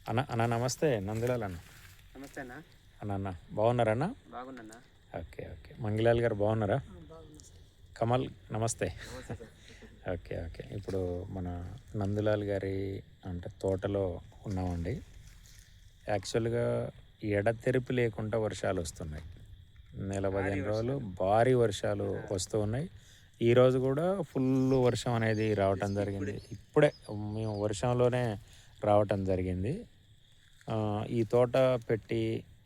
అన్న అన్న నమస్తే నందిలాల్ అన్న. నమస్తే అన్న. అన్న బాగున్నారన్న? బాగున్నా. Okay okay. మంగిలాల్ గారు బాగున్నారా? కమల్ నమస్తే. Okay okay. ఇప్పుడు మన నందిలాల్ గారి అంటే తోటలో ఉన్నామండి. యాక్చువల్గా ఎడతెరిపి లేకుండా వర్షాలు వస్తున్నాయి. 15 రోజులు భారీ వర్షాలు వస్తూ ఉన్నాయి. ఈరోజు కూడా ఫుల్ వర్షం అనేది రావటం జరిగింది. ఇప్పుడే మేము వర్షంలోనే రావటం జరిగింది. ఈ తోట పెట్టి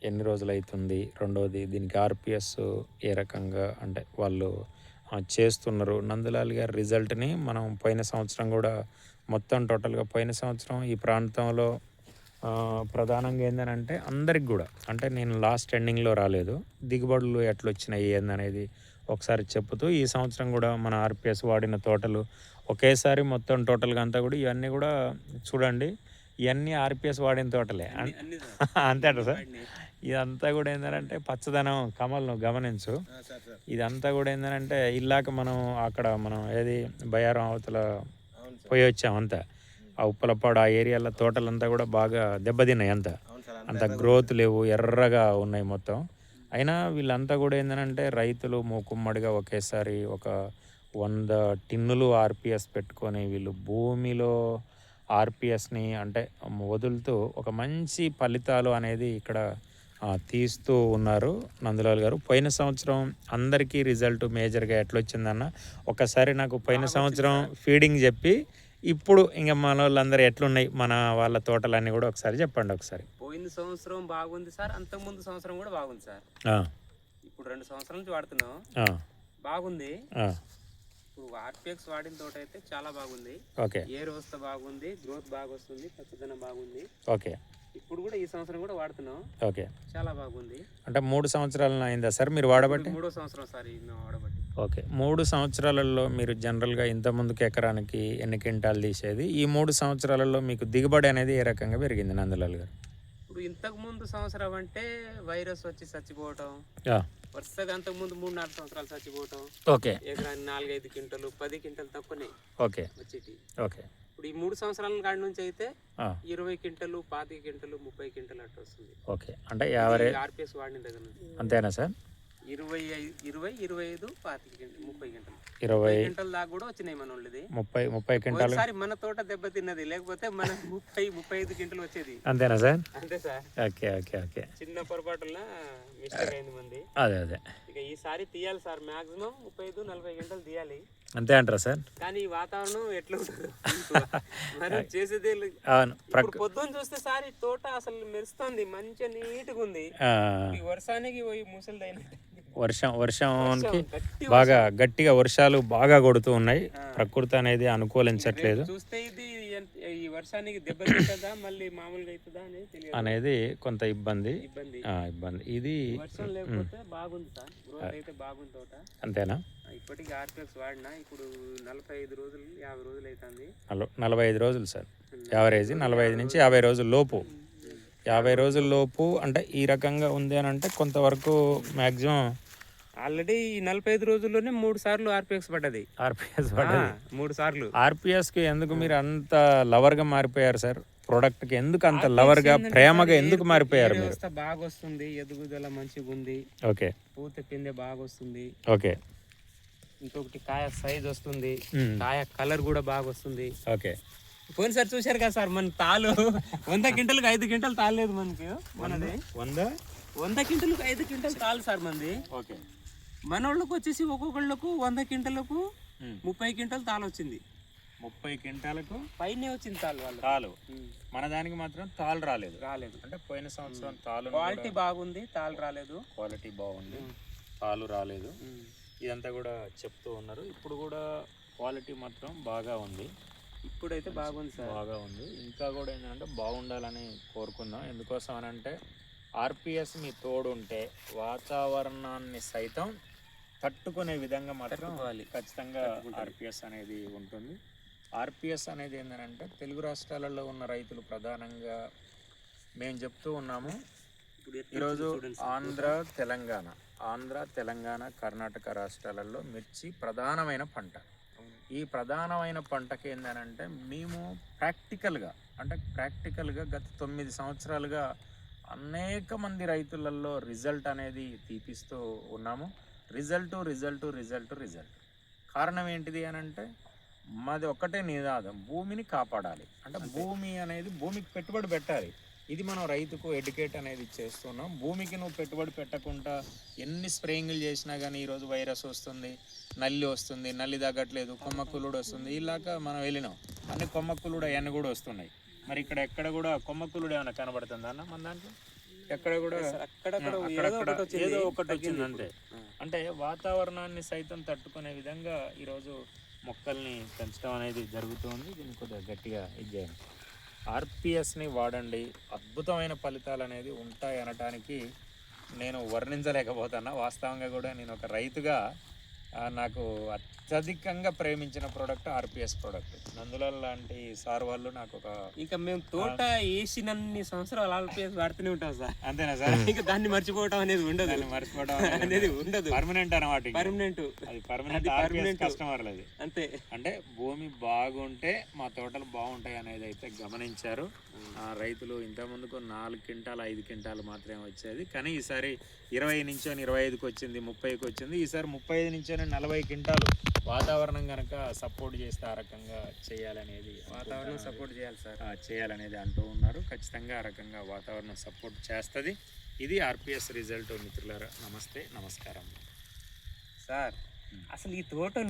ఎన్ని రోజులు అవుతుంది, రెండోది దీనికి ఆర్పిఎస్ ఏ రకంగా అంటే వాళ్ళు చేస్తున్నారు, నందలాల్ గారి రిజల్ట్ని మనం పోయిన సంవత్సరం కూడా మొత్తం టోటల్గా పోయిన సంవత్సరం ఈ ప్రాంతంలో ప్రధానంగా ఏంటంటే అందరికి కూడా అంటే నేను లాస్ట్ ఎండింగ్లో రాలేదు, దిగుబడులు ఎట్లొచ్చినాయి ఏందనేది ఒకసారి చెప్పుతూ ఈ సంవత్సరం కూడా మన ఆర్పిఎస్ వాడిన తోటలు ఒకేసారి మొత్తం టోటల్గా అంతా కూడా ఇవన్నీ కూడా చూడండి, ఇవన్నీ ఆర్పిఎస్ వాడిన తోటలే అంతే సార్. ఇదంతా కూడా ఏంటంటే పచ్చదనం కమల్ను గమనించు, ఇదంతా కూడా ఏంటంటే ఇల్లాక మనం అక్కడ మనం ఏది బయారం అవతల పోయి వచ్చాం అంతా ఆ ఉప్పలపాడు ఆ ఏరియాలో తోటలంతా కూడా బాగా దెబ్బతిన్నాయి, అంత గ్రోత్ లేవు, ఎర్రగా ఉన్నాయి మొత్తం. అయినా వీళ్ళంతా కూడా ఏంటంటే రైతులు మూకుమ్మడిగా ఒకేసారి ఒక 100 టిన్నులు ఆర్పిఎస్ పెట్టుకొని వీళ్ళు భూమిలో ఆర్పిఎస్ని అంటే వదులుతూ ఒక మంచి ఫలితాలు అనేది ఇక్కడ తీస్తూ ఉన్నారు నందలాల్ గారు. పోయిన సంవత్సరం అందరికీ రిజల్ట్ మేజర్గా ఎట్లొచ్చిందన్న ఒకసారి నాకు పోయిన సంవత్సరం ఫీడింగ్ చెప్పి ఇప్పుడు ఇంకా మన వాళ్ళందరూ ఎట్లున్నాయి మన వాళ్ళ తోటలన్నీ కూడా ఒకసారి చెప్పండి. ఒకసారి పోయిన సంవత్సరం బాగుంది సార్, అంతకుముందు సంవత్సరం కూడా బాగుంది సార్. ఇప్పుడు 2 సంవత్సరాల నుంచి వాడుతున్నాం, బాగుంది. ఇప్పుడు ఆర్పిఎక్స్ వాడిన తోట అయితే చాలా బాగుంది. ఓకే, ఏ వ్యవస్థ బాగుంది, గ్రోత్ బాగా వస్తుంది, పచ్చదనం బాగుంది. ఓకే, ఇప్పుడు కూడా ఈ సంవత్సరం కూడా వాడుతున్నాం. ఓకే, చాలా బాగుంది. అంటే 3 సంవత్సరాలు అయిందా సార్ మీరు వాడబట్టి? 3వ సంవత్సరం సార్ మేము వాడబట్టి. ఓకే, 3 సంవత్సరాలలో మీరు జనరల్గా ఇంత ముందుకు ఎకరానికి ఎన్ని క్వింటాలు తీసేది? ఈ 3 సంవత్సరాలలో మీకు దిగుబడి అనేది ఏ రకంగా పెరిగింది నందలాల్ గారు? ఇప్పుడు ఇంతకు ముందు సంవత్సరం అంటే వైరస్ వచ్చి చచ్చిపోవటం, వరుసగా అంతకుముందు 3-4 సంవత్సరాలు చచ్చిపోవటం. ఓకే, ఎకరాన్ని 4-5 క్వింటలు 10 క్వింటలు తక్కువనే ఓకే వచ్చేటి. ఓకే, ఇప్పుడు ఈ 3 సంవత్సరాల కాడి నుంచి అయితే 20 క్వింటలు 25 క్వింటలు 30 క్వింటలు అట్లా వస్తుంది. ఓకే, అంటే యావరేజ్ ఆర్పిఎస్ వాడిన దగ్గర నుంచి అంతేనా సార్? 20, 25, 25 క్వింటలు 30 క్వింటలు 20 క్వింటల్ దాకా కూడా వచ్చినాయి మన వాళ్ళది. 30 క్వింటాలు ఒకసారి మన తోట దెబ్బతిన్నది, లేకపోతే మన 30-35 క్వింటలు వచ్చేది. అంతేనా సార్? అంతే సార్. ఓకే ఓకే ఓకే, చిన్న పొరపాటున మిస్టేక్ అయింది మంది. అదే అదే, ఇక ఈసారి తీయాలి సార్, మాక్సిమం 35-40 క్వింటలు తీయాలి. అంతే అంటారా సార్? కానీ ఈ వాతావరణం ఎట్లా ఉంటుంది మనం చేసేది. పొద్దున్న చూస్తే సార్ ఈ తోట అసలు మెరుస్తుంది, మంచిగా నీట్గా ఉంది. ఈ వర్షానికి పోయి ముసలిదైన వర్షానికి బాగా గట్టిగా వర్షాలు బాగా కొడుతూ ఉన్నాయి, ప్రకృతి అనేది అనుకూలించట్లేదు. చూస్తే ఇది ఈ వర్షానికి దెబ్బతింటుందా మళ్ళీ మామూలుగా అవుతుందా అనేది కొంత ఇబ్బంది. ఇది వర్షం లేకపోతే బాగుంది సార్, గ్రోత్ అయితే బాగుంది తోట. అంతేనా? ఇప్పటికి ఆర్పిఎక్స్ వాడినా ఇప్పుడు 45 రోజులు 50 రోజులు అవుతుంది. 45 రోజులు సార్, యావరేజ్ 45 నుంచి 50 రోజుల లోపు. 50 రోజుల లోపు అంటే ఈ రకంగా ఉంది అని అంటే కొంతవరకు మ్యాక్సిమం ఆల్రెడీ ఈ 45 రోజుల్లోనే 3 సార్లు ఆర్పిఎక్స్ పడ్డది. 3 సార్లు. ఆర్పిఎస్కి ఎందుకు మీరు అంత లవర్గా మారిపోయారు సార్? ప్రోడక్ట్కి ఎందుకు అంత లవర్గా ప్రేమగా ఎందుకు మారిపోయారు? వ్యవస్థ బాగా వస్తుంది, ఎదుగుదల మంచిగా ఉంది. ఓకే, పూత పిందె బాగా వస్తుంది. ఓకే, ఇంకొకటి కాయ సైజ్ వస్తుంది, కాయ కలర్ కూడా బాగా వస్తుంది. ఓకే, పోయినసారి చూశారు కదా సార్, మన తాలు 100 క్వింటలకు 5 క్వింటలు తాలేదు మనకి. మనది 100 క్వింటలకు 5 క్వింటలు తాలు సార్ మనది. ఓకే, మన వాళ్ళకి వచ్చేసి ఒక్కొక్కళ్ళకు 100 క్వింటలకు 30 క్వింటలు తాలు వచ్చింది. 30 క్వింటాలకు పైనే వచ్చింది తాలు. మన దానికి మాత్రం తాలు రాలేదు. అంటే పోయిన సంవత్సరం తాలు క్వాలిటీ బాగుంది, తాలు రాలేదు. క్వాలిటీ బాగుంది, తాలు రాలేదు. ఇదంతా కూడా చెప్తూ ఉన్నారు. ఇప్పుడు కూడా క్వాలిటీ మాత్రం బాగా ఉంది. ఇప్పుడైతే బాగుంది సార్, బాగా ఉంది. ఇంకా కూడా ఏంటంటే బాగుండాలని కోరుకుందాం. ఎందుకోసం అని అంటే ఆర్పిఎస్ మీ తోడు ఉంటే వాతావరణాన్ని సైతం తట్టుకునే విధంగా మాత్రం ఖచ్చితంగా ఆర్పిఎస్ అనేది ఉంటుంది. ఆర్పిఎస్ అనేది ఏంటంటే తెలుగు రాష్ట్రాలలో ఉన్న రైతులు ప్రధానంగా మేము చెప్తూ ఉన్నాము. ఈరోజు ఆంధ్ర తెలంగాణ కర్ణాటక రాష్ట్రాలలో మిర్చి ప్రధానమైన పంట. ఈ ప్రధానమైన పంటకి ఏంటంటే మేము ప్రాక్టికల్గా గత 9 సంవత్సరాలుగా అనేక మంది రైతులలో రిజల్ట్ అనేది తీపిస్తూ ఉన్నాము. రిజల్ట్. కారణం ఏంటిది అని అంటే మాది ఒక్కటే నినాదం, భూమిని కాపాడాలి. అంటే భూమికి పెట్టుబడి పెట్టాలి. ఇది మనం రైతుకు ఎడ్యుకేట్ అనేది చేస్తున్నాం. భూమికి నువ్వు పెట్టుబడి పెట్టకుండా ఎన్ని స్ప్రేయింగ్లు చేసినా కానీ ఈరోజు వైరస్ వస్తుంది, నల్లి వస్తుంది, నల్లి తగ్గట్లేదు, కొమ్మక్కులుడు వస్తుంది. ఇలాగా మనం వెళ్ళినాం అన్ని కొమ్మక్కులుడు అవన్నీ కూడా వస్తున్నాయి. మరి ఎక్కడ కూడా కొమ్మక్కులుడు ఏమైనా కనబడుతుందా అన్న మన దాంట్లో? ఎక్కడ కూడా ఏదో ఒకటి వచ్చింది అంతే. అంటే వాతావరణాన్ని సైతం తట్టుకునే విధంగా ఈరోజు మొక్కల్ని పెంచడం అనేది జరుగుతుంది. దీన్ని కొద్దిగా గట్టిగా ఇది చేయండి. ఆర్పిఎస్ని వాడండి, అద్భుతమైన ఫలితాలు అనేది ఉంటాయి అనటానికి నేను వర్ణించలేకపోతున్నా. వాస్తవంగా కూడా నేను ఒక రైతుగా నాకు అత్యధికంగా ప్రేమించిన ప్రోడక్ట్ ఆర్పిఎస్ ప్రోడక్ట్. నందులాల్ లాంటి సార్ వాళ్ళు నాకు ఒక ఇంకా మేము తోట వేసినన్ని సంవత్సరాలు ఆర్పిఎస్ వాడుతూనే ఉంటాం సార్. అంతేనా సార్? ఇంకా దాన్ని మర్చిపోవటం అనేది ఉండదు, అనేది ఉండదు. పర్మనెంట్ అన్నమాట. పర్మనెంట్ కస్టమర్లు అది అంతే. అంటే భూమి బాగుంటే మా తోటలు బాగుంటాయి అనేది అయితే గమనించారు రైతులు. ఇంతకుముందుకు 4 క్వింటాలు 5 క్వింటాలు మాత్రమే వచ్చేది, కానీ ఈసారి 20 నుంచి 25కి వచ్చింది, 30కి వచ్చింది. ఈసారి 35 నుంచి 40 క్వింటాలు. వాతావరణం కనుక సపోర్ట్ చేస్తే ఆ రకంగా చేయాలనేది, వాతావరణం సపోర్ట్ చేయాలి సార్, చేయాలనేది అంటూ ఉన్నారు. ఖచ్చితంగా ఆ రకంగా వాతావరణం సపోర్ట్ చేస్తుంది. ఇది ఆర్పిఎస్ రిజల్ట్ మిత్రులారా. నమస్తే, నమస్కారం సార్. అసలు ఈ తోట